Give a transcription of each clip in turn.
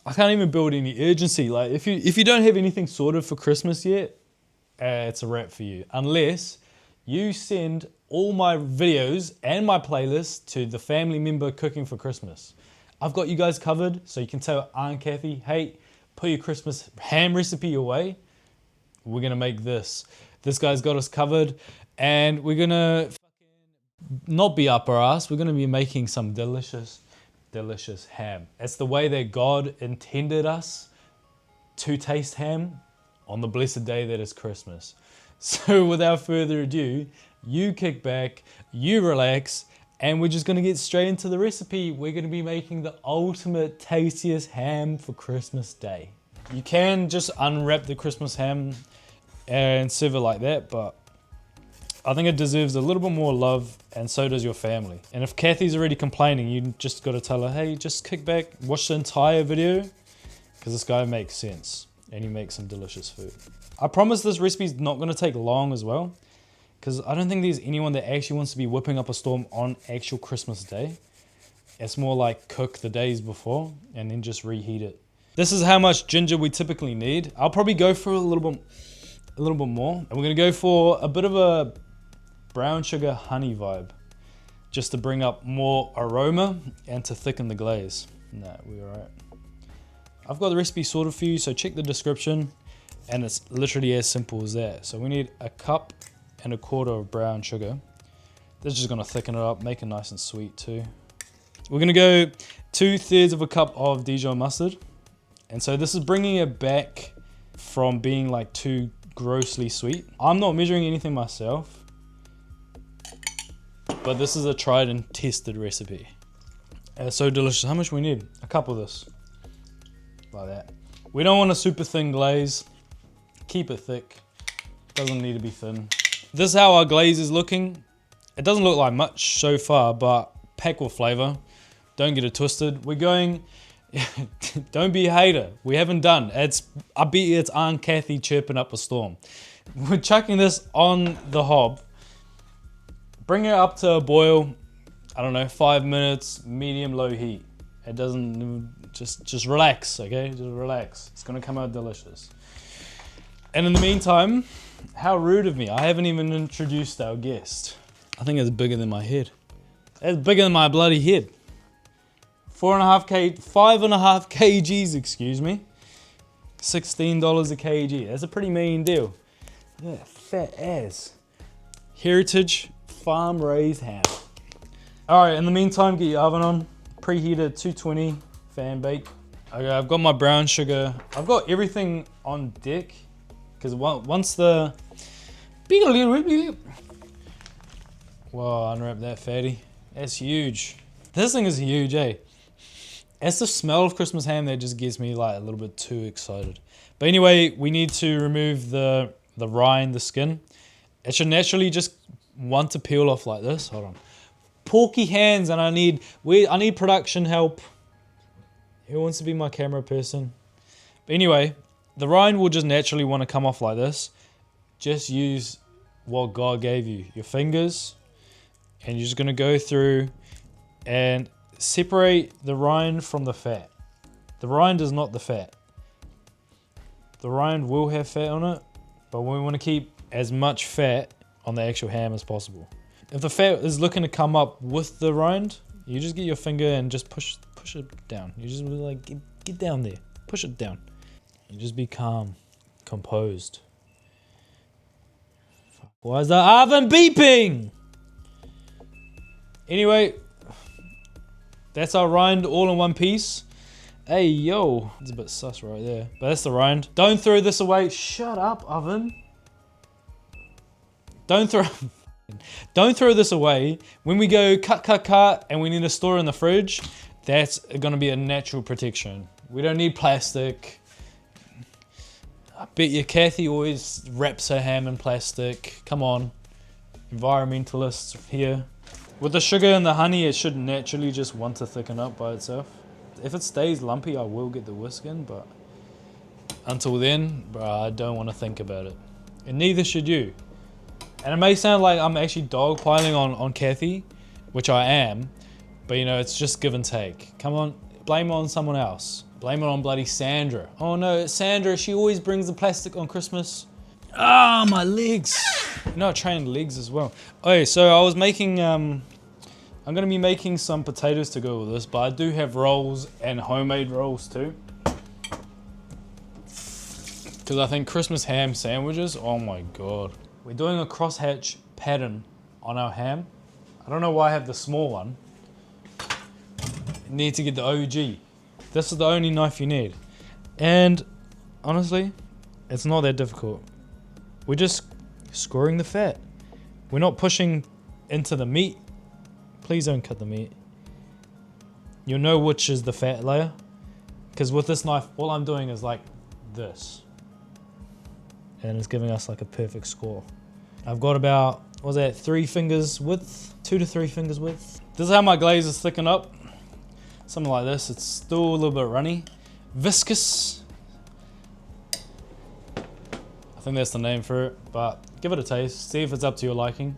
I can't even build any urgency. Like if you don't have anything sorted for Christmas yet, it's a wrap for you. Unless you send all my videos and my playlist to the family member cooking for Christmas. I've got you guys covered, so you can tell Aunt Kathy, hey, put your Christmas ham recipe away. We're gonna make this. This guy's got us covered, and we're gonna not be up our ass. We're gonna be making some delicious ham. It's the way that God intended us to taste ham on the blessed day that is Christmas. So without further ado, you kick back, you relax, and we're just gonna get straight into the recipe. We're gonna be making the ultimate tastiest ham for Christmas Day. You can just unwrap the Christmas ham and serve it like that, but I think it deserves a little bit more love, and so does your family. And if Kathy's already complaining, you just gotta tell her, hey, just kick back, watch the entire video, because this guy makes sense, and he makes some delicious food. I promise this recipe's not gonna take long as well, because I don't think there's anyone that actually wants to be whipping up a storm on actual Christmas Day. It's more like cook the days before, and then just reheat it. This is how much ginger we typically need. I'll probably go for a little bit more, and we're gonna go for a bit of a brown sugar honey vibe, just to bring up more aroma and to thicken the glaze. Nah, we're alright. I've got the recipe sorted for you, so check the description, and it's literally as simple as that. So we need 1.25 cups of brown sugar. This is just gonna thicken it up, make it nice and sweet too. We're gonna go 2/3 cup of Dijon mustard, and so this is bringing it back from being like too grossly sweet. I'm not measuring anything myself, but this is a tried and tested recipe. It's so delicious. How much we need? A cup of this. Like that. We don't want a super thin glaze. Keep it thick. Doesn't need to be thin. This is how our glaze is looking. It doesn't look like much so far, but packed with flavor. Don't get it twisted. We're going, don't be a hater. We haven't done. I bet you it's Aunt Kathy chirping up a storm. We're chucking this on the hob. Bring it up to a boil, I don't know, 5 minutes, medium low heat. It doesn't, just relax, okay? Just relax. It's gonna come out delicious. And in the meantime, how rude of me. I haven't even introduced our guest. I think it's bigger than my head. It's bigger than my bloody head. 5.5 kgs, excuse me. $16 a kg. That's a pretty mean deal. Yeah, fat ass. Heritage farm raised ham. All right, in the meantime, get your oven on. Preheated 220, fan bake. Okay, I've got my brown sugar. I've got everything on deck, because once the... Whoa, unwrap that fatty. That's huge. This thing is huge, eh? It's the smell of Christmas ham that just gets me like a little bit too excited. But anyway, we need to remove the rind, the skin. It should naturally just want to peel off like this. Hold on. Porky hands, and I need production help. Who wants to be my camera person? But anyway, the rind will just naturally want to come off like this. Just use what God gave you, your fingers, and you're just gonna go through and separate the rind from the fat. The rind is not the fat. The rind will have fat on it, but we want to keep as much fat on the actual ham as possible. If the fat is looking to come up with the rind, you just get your finger and just push it down. You just like get down there, push it down. You just be calm, composed. Why is the oven beeping? Anyway, that's our rind all in one piece. Hey, yo. It's a bit sus right there. But that's the rind. Don't throw this away. Shut up, oven. Don't throw this away. When we go cut, and we need to store in the fridge, that's gonna be a natural protection. We don't need plastic. I bet you Kathy always wraps her ham in plastic. Come on, environmentalists here. With the sugar and the honey, it should naturally just want to thicken up by itself. If it stays lumpy, I will get the whisk in, but until then, bruh, I don't want to think about it. And neither should you. And it may sound like I'm actually dogpiling on Kathy, which I am, but you know, it's just give and take. Come on, blame it on someone else. Blame it on bloody Sandra. Oh no, Sandra, she always brings the plastic on Christmas. Ah, my legs. You know, I trained legs as well. Okay, so I was making, I'm gonna be making some potatoes to go with this, but I do have rolls and homemade rolls too. Because I think Christmas ham sandwiches, oh my God. We're doing a crosshatch pattern on our ham. I don't know why I have the small one. You need to get the OG. This is the only knife you need. And honestly, it's not that difficult. We're just scoring the fat. We're not pushing into the meat. Please don't cut the meat. You'll know which is the fat layer. Because with this knife, all I'm doing is like this. And it's giving us like a perfect score. I've got about, what was that, 3 fingers width? 2 to 3 fingers width. This is how my glaze is thickened up. Something like this. It's still a little bit runny. Viscous. I think that's the name for it, but give it a taste. See if it's up to your liking.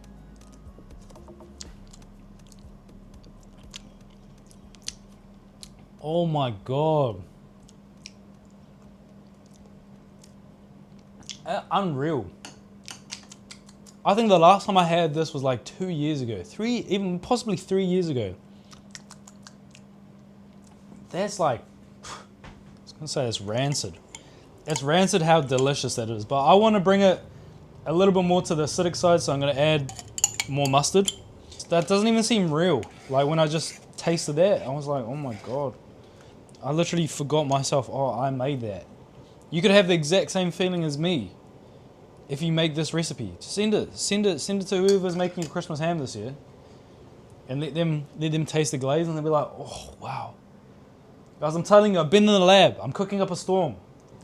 Oh my God. Unreal. I think the last time I had this was like 2 years ago. Even possibly 3 years ago. That's like, I was gonna say it's rancid. It's rancid how delicious that is, but I want to bring it a little bit more to the acidic side, so I'm gonna add more mustard. That doesn't even seem real. Like when I just tasted that, I was like, oh my God. I literally forgot myself, oh, I made that. You could have the exact same feeling as me if you make this recipe. Send it to whoever's making your Christmas ham this year, and let them taste the glaze, and they'll be like, oh wow. Guys, I'm telling you, I've been in the lab. I'm cooking up a storm.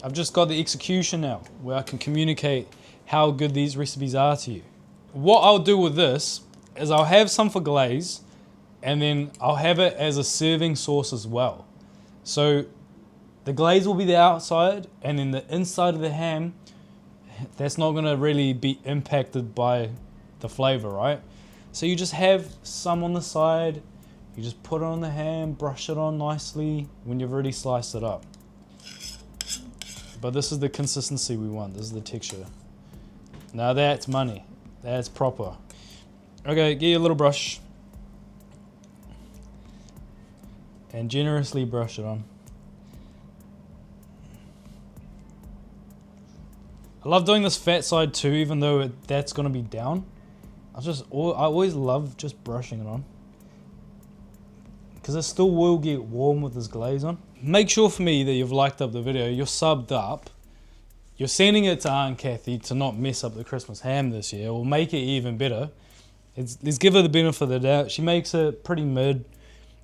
I've just got the execution now, where I can communicate how good these recipes are to you. What I'll do with this is I'll have some for glaze, and then I'll have it as a serving sauce as well. So the glaze will be the outside, and then the inside of the ham, that's not gonna really be impacted by the flavor, right? So you just have some on the side, you just put it on the ham, brush it on nicely when you've already sliced it up. But this is the consistency we want, this is the texture. Now that's money, that's proper. Okay, get your little brush. And generously brush it on. I love doing this fat side too, even though that's gonna be down. I always love just brushing it on, because it still will get warm with this glaze on. Make sure for me that you've liked up the video, you're subbed up, you're sending it to Aunt Kathy to not mess up the Christmas ham this year, or make it even better. Let's give her the benefit of the doubt. She makes it pretty mid.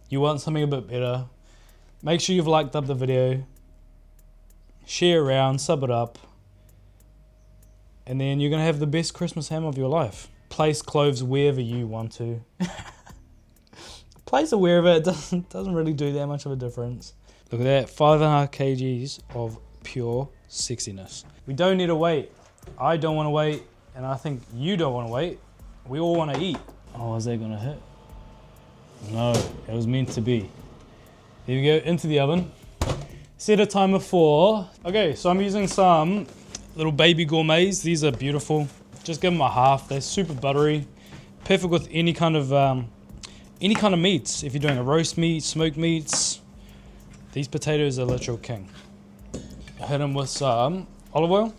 You want something a bit better. Make sure you've liked up the video, share around, sub it up, and then you're gonna have the best Christmas ham of your life. Place cloves wherever you want to. Place it wherever, it doesn't really do that much of a difference. Look at that, 5.5 kgs of pure sexiness. We don't need to wait. I don't want to wait, and I think you don't want to wait. We all want to eat. Oh, is that gonna hit? No, it was meant to be. Here we go, into the oven. Set a timer for, okay, so I'm using some little baby gourmets. These are beautiful. Just give them a half. They're super buttery. Perfect with any kind of meats. If you're doing a roast meat, smoked meats, these potatoes are literal king. Hit them with some olive oil,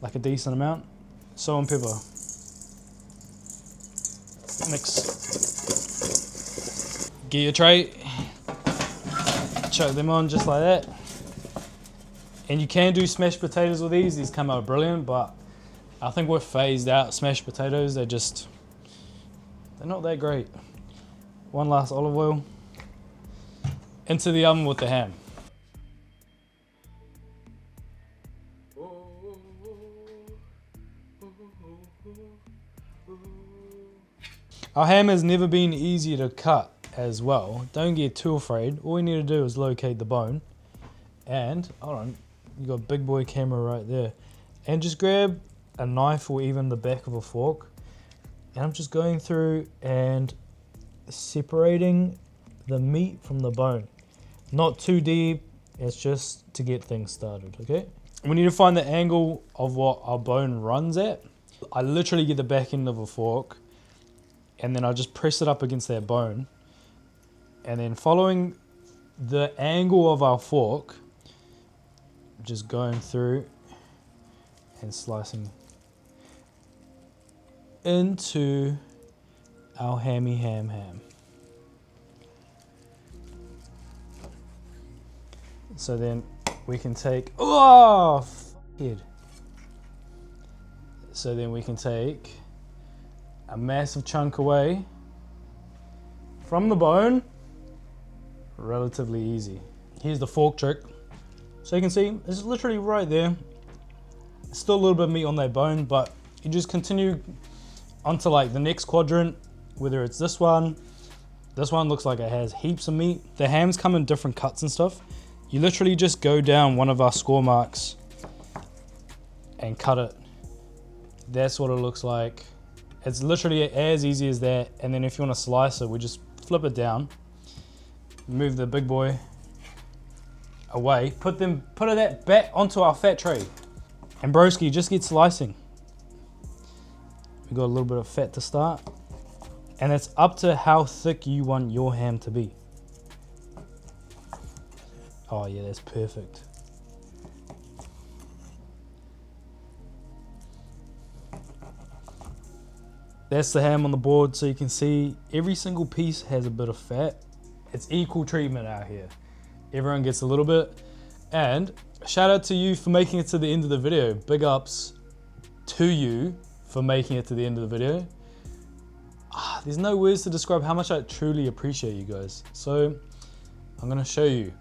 like a decent amount. Salt and pepper. Mix. Get your tray. Chuck them on just like that. And you can do smashed potatoes with these. These come out brilliant, but I think we're phased out smashed potatoes. They're not that great. One last olive oil. Into the oven with the ham. Our ham has never been easier to cut as well. Don't get too afraid. All you need to do is locate the bone. And, hold on, you got a big boy camera right there. And just grab a knife or even the back of a fork. And I'm just going through and separating the meat from the bone. Not too deep, it's just to get things started, okay? We need to find the angle of what our bone runs at. I literally get the back end of a fork and then I just press it up against that bone. And then following the angle of our fork, just going through and slicing into our hammy ham. So then we can take, oh, head. So then we can take a massive chunk away from the bone, relatively easy. Here's the fork trick. So you can see it's literally right there. Still a little bit of meat on that bone, but you just continue onto like the next quadrant, whether it's this one looks like it has heaps of meat. The hams come in different cuts and stuff. You literally just go down one of our score marks and cut it. That's what it looks like. It's literally as easy as that. And then if you want to slice it, we just flip it down, move the big boy away, put that back onto our fat tray. And broski, just get slicing. We got a little bit of fat to start. And it's up to how thick you want your ham to be. Oh yeah, that's perfect. That's the ham on the board, so you can see every single piece has a bit of fat. It's equal treatment out here. Everyone gets a little bit. And shout out to you for making it to the end of the video. Big ups to you for making it to the end of the video. There's no words to describe how much I truly appreciate you guys. So I'm gonna show you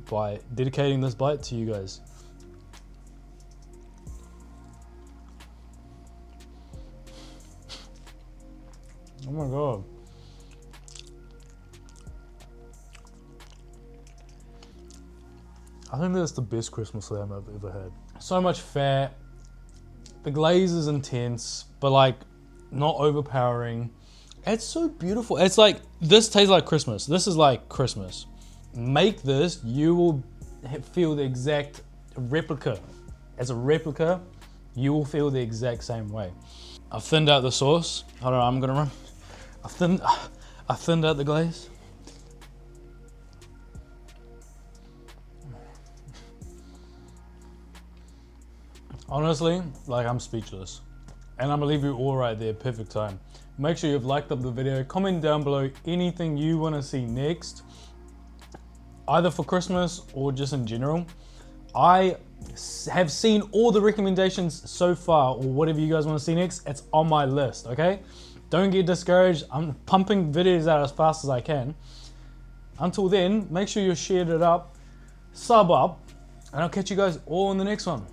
by dedicating this bite to you guys. Oh my God. I think that's the best Christmas lamb I've ever had. So much fat. The glaze is intense, but like not overpowering. It's so beautiful. It's like, this tastes like Christmas. This is like Christmas. Make this, you will feel the exact replica. As a replica, you will feel the exact same way. I've thinned out the sauce. Hold on, I'm gonna run. I thinned out the glaze. Honestly, like, I'm speechless. And I'm gonna leave you all right there, perfect time. Make sure you've liked up the video, comment down below anything you wanna see next, either for Christmas or just in general. I have seen all the recommendations so far, or whatever you guys wanna see next, it's on my list, okay? Don't get discouraged, I'm pumping videos out as fast as I can. Until then, make sure you shared it up, sub up, and I'll catch you guys all in the next one.